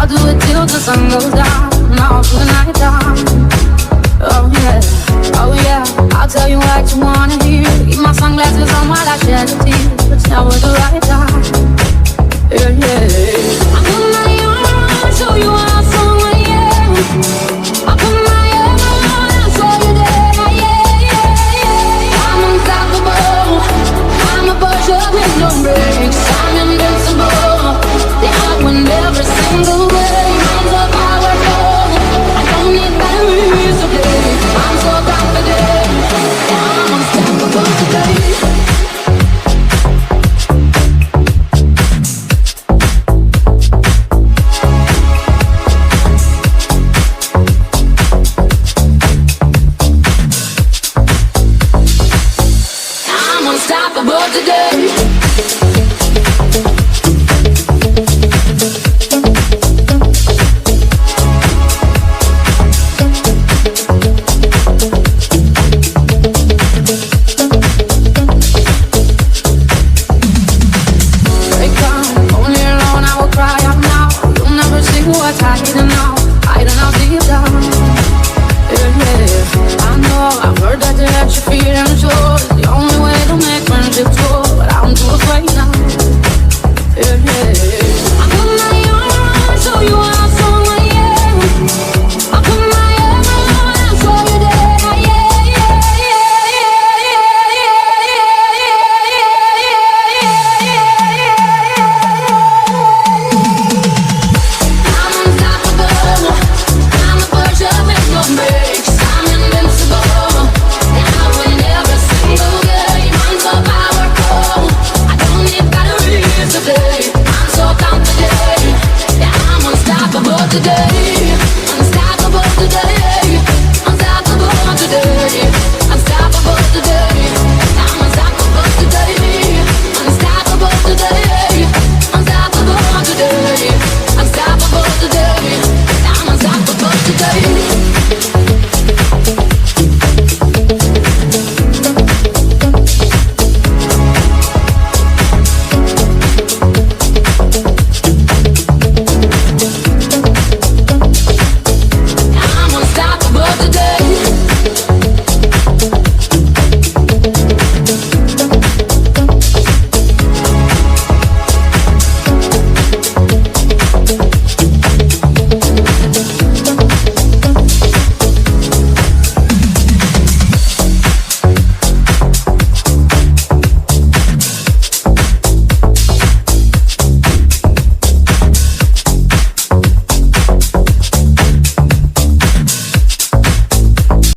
I'll do it till the sun goes down, all through the night time. Oh yeah, oh yeah, I'll tell you what you wanna hear. Keep my sunglasses on while I shed a tear. It's now the right time. Yeah, yeah. I'm on my own, show you how strong I am. I put my arm around, show you that I am. I'm unstoppable. I'm a pusher with no brakes. I'm invincible. Yeah, I win every single way. I'm so powerful. I don't need batteries to play. I'm so confident. Yeah, I'm unstoppable today. Unstoppable today. What's hiding now? Hiding out deep down. Yeah, yeah. I know, I've heard that to let you feel unsure. It's the only way to make friendships grow, but I'm too afraid now. Yeah, yeah. I put my arm around, show you how strong I am. I put my arm around, show you that I today.